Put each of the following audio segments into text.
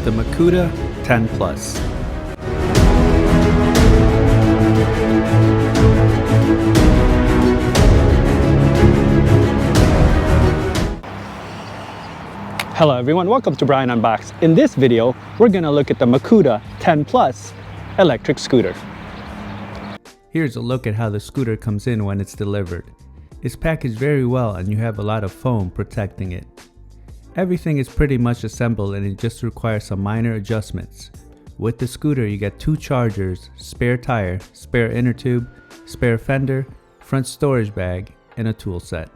the Mukuta 10 Plus. Hello everyone, welcome to Brian Unboxed. In this video, we're gonna look at the Mukuta 10 Plus electric scooter. Here's a look at how the scooter comes in when it's delivered. It's packaged very well and you have a lot of foam protecting it. Everything is pretty much assembled and it just requires some minor adjustments. With the scooter you get 2 chargers, spare tire, spare inner tube, spare fender, front storage bag, and a tool set.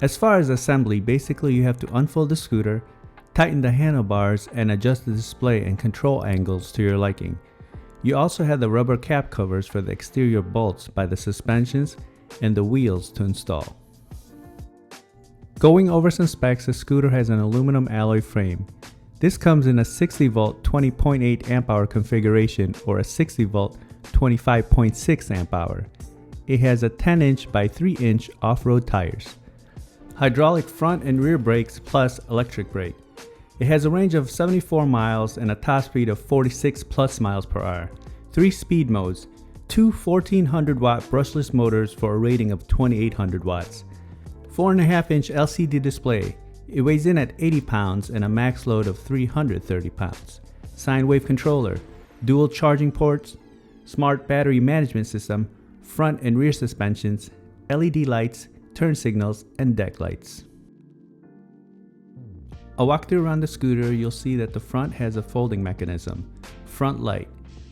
As far as assembly, basically you have to unfold the scooter, tighten the handlebars, and adjust the display and control angles to your liking. You also have the rubber cap covers for the exterior bolts by the suspensions and the wheels to install. Going over some specs, the scooter has an aluminum alloy frame. This comes in a 60 volt 20.8 amp hour configuration or a 60 volt 25.6 amp hour. It has a 10 inch by 3 inch off-road tires. Hydraulic front and rear brakes plus electric brake. It has a range of 74 miles and a top speed of 46 plus miles per hour. 3 speed modes, 2 1400 watt brushless motors for a rating of 2800 watts. 4.5 inch LCD display. It weighs in at 80 pounds and a max load of 330 pounds. Sine wave controller, dual charging ports, smart battery management system, front and rear suspensions, LED lights, turn signals, and deck lights. A walkthrough around the scooter, you'll see that the front has a folding mechanism, front light,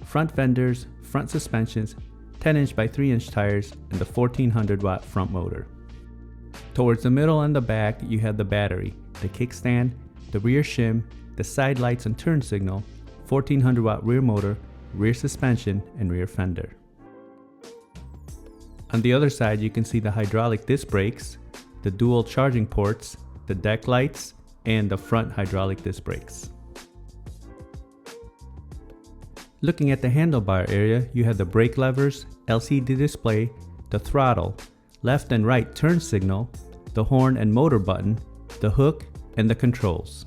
front fenders, front suspensions, 10 inch by 3 inch tires, and the 1400 watt front motor. Towards the middle and the back, you have the battery, the kickstand, the rear shim, the side lights and turn signal, 1400 watt rear motor, rear suspension, and rear fender. On the other side, you can see the hydraulic disc brakes, the dual charging ports, the deck lights, and the front hydraulic disc brakes. Looking at the handlebar area, you have the brake levers, LCD display, the throttle, left and right turn signal, the horn and motor button, the hook, and the controls.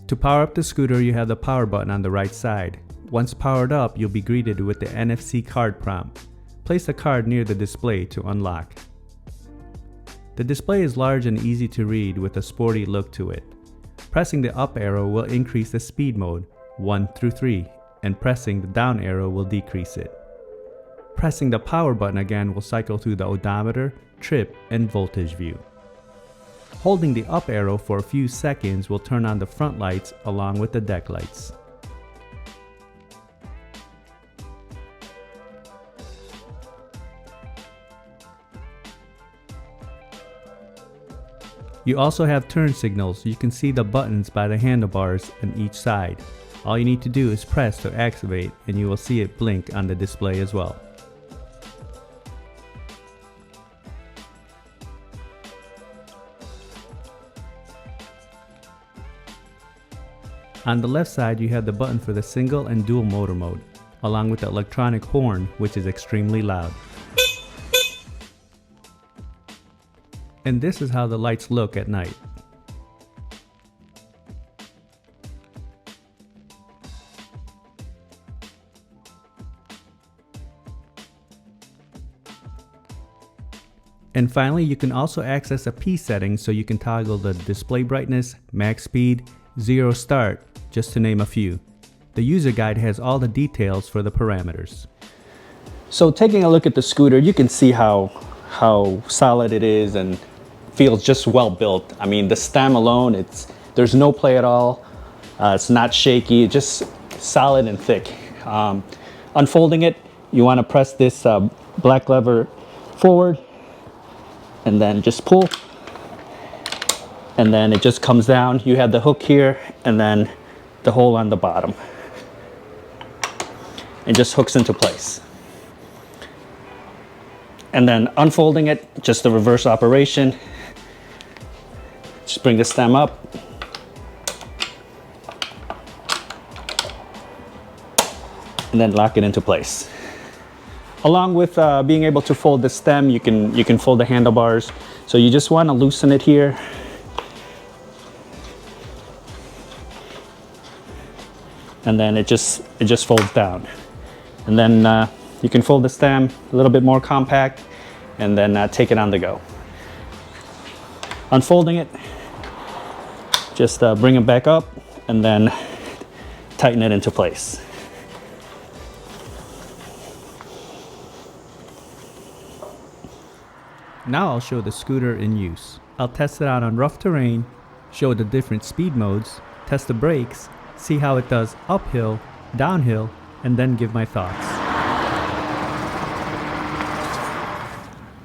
To power up the scooter, you have the power button on the right side. Once powered up, you'll be greeted with the NFC card prompt. Place the card near the display to unlock. The display is large and easy to read with a sporty look to it. Pressing the up arrow will increase the speed mode 1 through 3 and pressing the down arrow will decrease it. Pressing the power button again will cycle through the odometer, trip, and voltage view. Holding the up arrow for a few seconds will turn on the front lights along with the deck lights. You also have turn signals. You can see the buttons by the handlebars on each side. All you need to do is press to activate and you will see it blink on the display as well. On the left side, you have the button for the single and dual motor mode, along with the electronic horn, which is extremely loud. And this is how the lights look at night. And finally, you can also access a P setting so you can toggle the display brightness, max speed, 0 start, just to name a few. The user guide has all the details for the parameters. So taking a look at the scooter, you can see how solid it is and feels just well built. I mean, the stem alone, there's no play at all. It's not shaky, just solid and thick. Unfolding it, you want to press this black lever forward and then just pull, and then it just comes down. You have the hook here and then the hole on the bottom. It just hooks into place. And then unfolding it, just the reverse operation. Just bring the stem up. And then lock it into place. Along with being able to fold the stem, you can fold the handlebars. So you just want to loosen it here. And then it just folds down. And then you can fold the stem a little bit more compact, and then take it on the go. Unfolding it, just bring it back up and then tighten it into place. Now I'll show the scooter in use. I'll test it out on rough terrain, show the different speed modes, test the brakes, see how it does uphill, downhill, and then give my thoughts.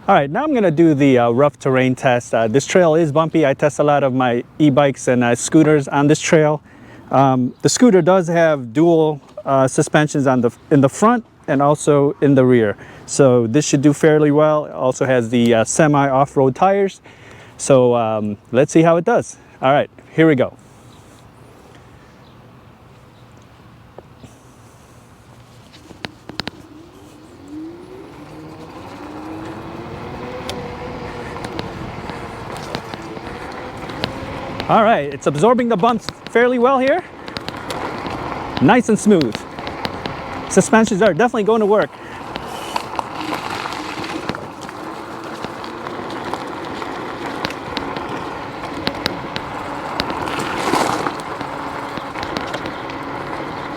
All right, now I'm gonna do the rough terrain test. This trail is bumpy. I test a lot of my e-bikes and scooters on this trail. The scooter does have dual suspensions in the front and also in the rear. So this should do fairly well. It also has the semi off-road tires. So let's see how it does. All right, here we go. All right, it's absorbing the bumps fairly well here. Nice and smooth. Suspensions are definitely going to work.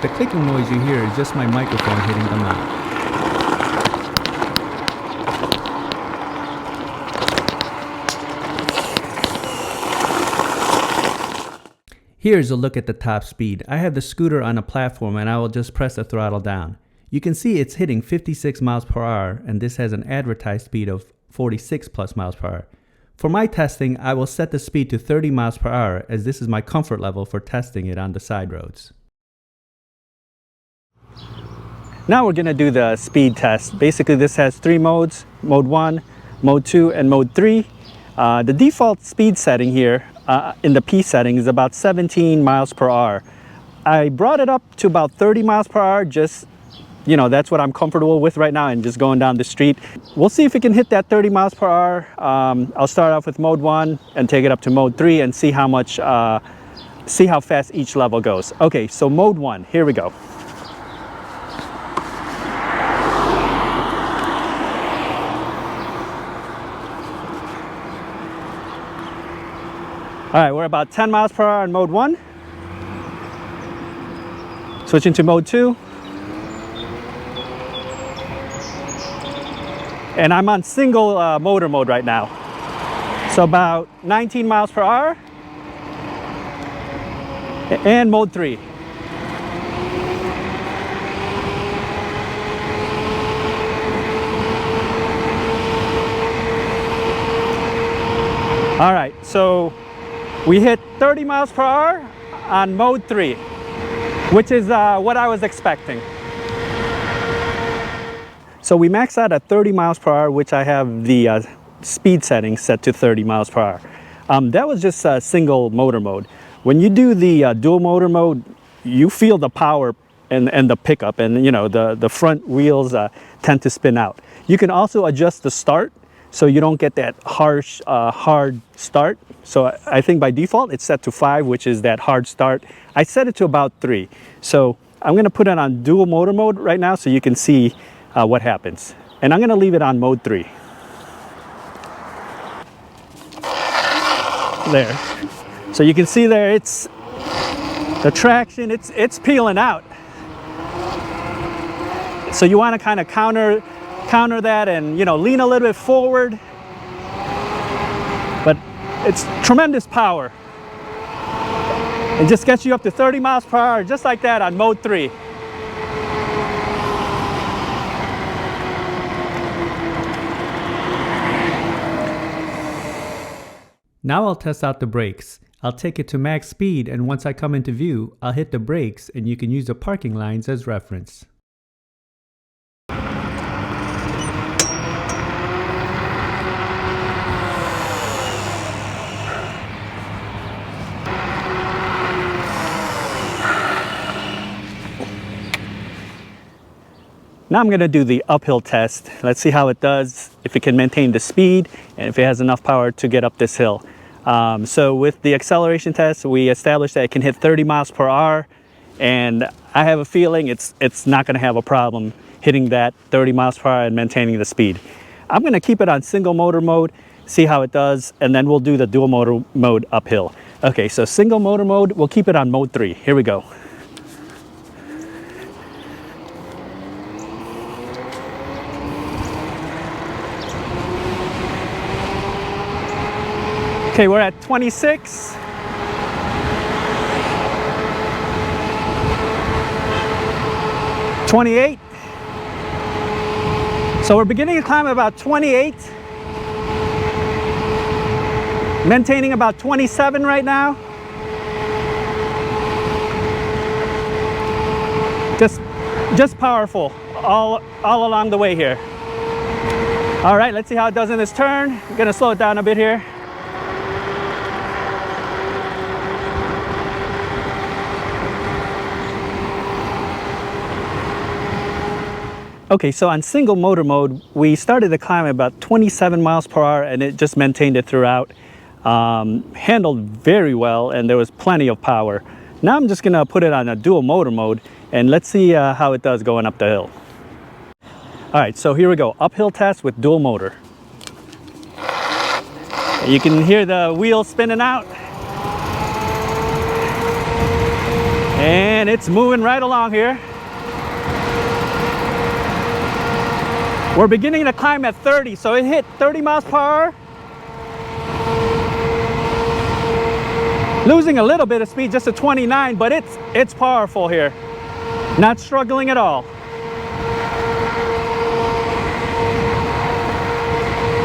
The clicking noise you hear is just my microphone hitting the mount. Here's a look at the top speed. I have the scooter on a platform and I will just press the throttle down. You can see it's hitting 56 miles per hour and this has an advertised speed of 46 plus miles per hour. For my testing, I will set the speed to 30 miles per hour as this is my comfort level for testing it on the side roads. Now we're gonna do the speed test. Basically this has 3 modes, mode 1, mode 2, and mode 3. The default speed setting here in the P setting is about 17 miles per hour. I brought it up to about 30 miles per hour, just, you know, that's what I'm comfortable with right now and just going down the street. We'll see if we can hit that 30 miles per hour. I'll start off with mode 1 and take it up to mode 3 and see how much, see how fast each level goes. Okay, so mode 1, here we go. All right, we're about 10 miles per hour in mode 1. Switching to mode 2. And I'm on single motor mode right now. So about 19 miles per hour. And mode 3. All right, so we hit 30 miles per hour on mode 3, which is what I was expecting. So we maxed out at 30 miles per hour, which I have the speed setting set to 30 miles per hour. That was just a single motor mode. When you do the dual motor mode, you feel the power and the pickup, and you know the front wheels tend to spin out. You can also adjust the start, so you don't get that harsh, hard start. So I think by default it's set to 5, which is that hard start. I set it to about 3. So I'm gonna put it on dual motor mode right now so you can see what happens. And I'm gonna leave it on mode 3. There. So you can see there, it's the traction, it's peeling out. So you wanna kind of counter that and, you know, lean a little bit forward, but it's tremendous power. It just gets you up to 30 miles per hour just like that on mode 3. Now I'll test out the brakes. I'll take it to max speed and once I come into view, I'll hit the brakes and you can use the parking lines as reference. Now I'm going to do the uphill test. Let's see how it does, if it can maintain the speed and if it has enough power to get up this hill. So with the acceleration test, we established that it can hit 30 miles per hour, and I have a feeling it's not going to have a problem hitting that 30 miles per hour and maintaining the speed. I'm going to keep it on single motor mode, see how it does, and then we'll do the dual motor mode uphill. Okay, so single motor mode, we'll keep it on mode 3. Here we go. Okay, we're at 26. $28. So we're beginning to climb about 28. Maintaining about 27 right now. Just powerful all along the way here. All right, let's see how it does in this turn. I'm gonna slow it down a bit here. Okay, so on single motor mode, we started to climb about 27 miles per hour and it just maintained it throughout. Handled very well and there was plenty of power. Now I'm just gonna put it on a dual motor mode and let's see how it does going up the hill. All right, so here we go, uphill test with dual motor. You can hear the wheels spinning out. And it's moving right along here. We're beginning to climb at 30, so it hit 30 miles per hour. Losing a little bit of speed just to 29, but it's powerful here. Not struggling at all.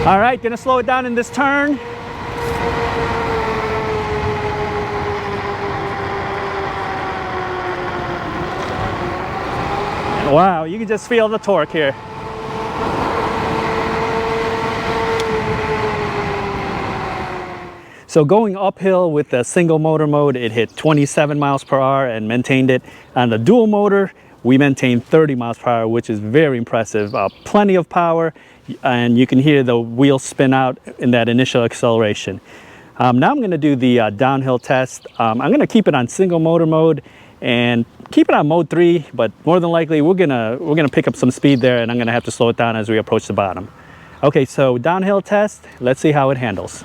All right, gonna slow it down in this turn. Wow, you can just feel the torque here. So going uphill with the single motor mode, it hit 27 miles per hour and maintained it. On the dual motor, we maintained 30 miles per hour, which is very impressive. Plenty of power, and you can hear the wheels spin out in that initial acceleration. Now I'm gonna do the downhill test. I'm gonna keep it on single motor mode and keep it on mode 3, but more than likely we're gonna pick up some speed there and I'm gonna have to slow it down as we approach the bottom. Okay, so downhill test, let's see how it handles.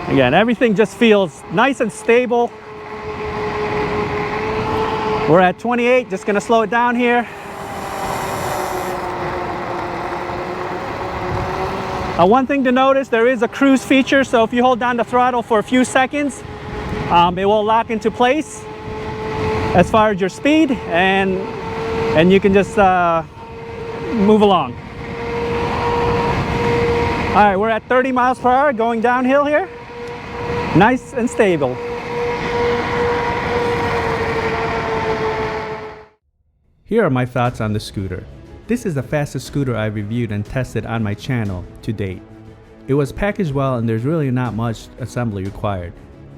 Again, everything just feels nice and stable. We're at 28, just gonna slow it down here. One thing to notice, there is a cruise feature, so if you hold down the throttle for a few seconds, it will lock into place as far as your speed, and you can just move along. All right, we're at 30 miles per hour going downhill here. Nice and stable. Here are my thoughts on the scooter. This is the fastest scooter I've reviewed and tested on my channel to date. It was packaged well and there's really not much assembly required.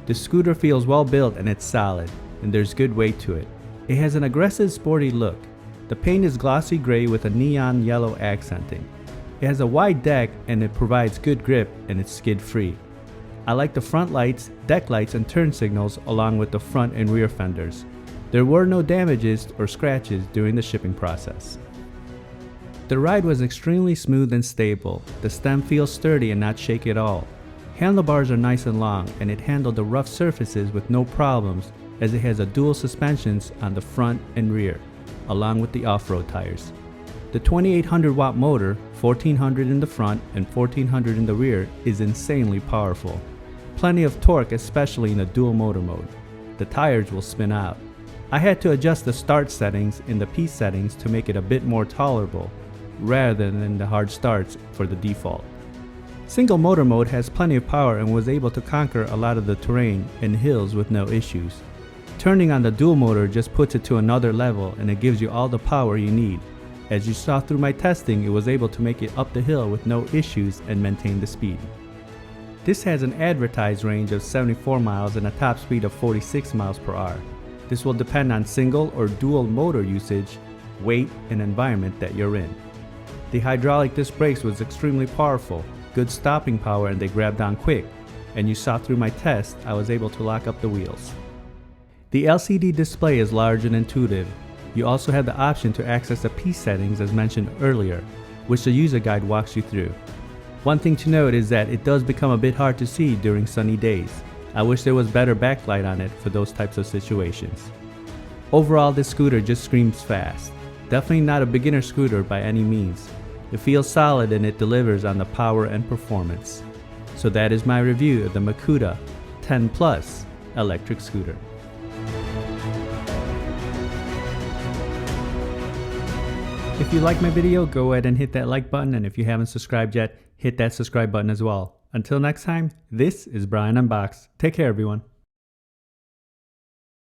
The scooter feels well built and it's solid, and there's good weight to it. It has an aggressive sporty look. The paint is glossy gray with a neon yellow accenting. It has a wide deck and it provides good grip and it's skid free. I like the front lights, deck lights, and turn signals along with the front and rear fenders. There were no damages or scratches during the shipping process. The ride was extremely smooth and stable. The stem feels sturdy and not shaky at all. Handlebars are nice and long and it handled the rough surfaces with no problems as it has a dual suspensions on the front and rear, along with the off-road tires. The 2800 watt motor, 1400 in the front and 1400 in the rear, is insanely powerful. Plenty of torque, especially in the dual motor mode. The tires will spin out. I had to adjust the start settings in the P settings to make it a bit more tolerable, rather than the hard starts for the default. Single motor mode has plenty of power and was able to conquer a lot of the terrain and hills with no issues. Turning on the dual motor just puts it to another level and it gives you all the power you need. As you saw through my testing, it was able to make it up the hill with no issues and maintain the speed. This has an advertised range of 74 miles and a top speed of 46 miles per hour. This will depend on single or dual motor usage, weight, and environment that you're in. The hydraulic disc brakes was extremely powerful, good stopping power, and they grabbed on quick. And you saw through my test, I was able to lock up the wheels. The LCD display is large and intuitive. You also have the option to access the P settings as mentioned earlier, which the user guide walks you through. One thing to note is that it does become a bit hard to see during sunny days. I wish there was better backlight on it for those types of situations. Overall, this scooter just screams fast. Definitely not a beginner scooter by any means. It feels solid and it delivers on the power and performance. So that is my review of the Mukuta 10 Plus electric scooter. If you like my video, go ahead and hit that like button, and if you haven't subscribed yet, hit that subscribe button as well. Until next time, this is Brian Unboxed. Take care, everyone.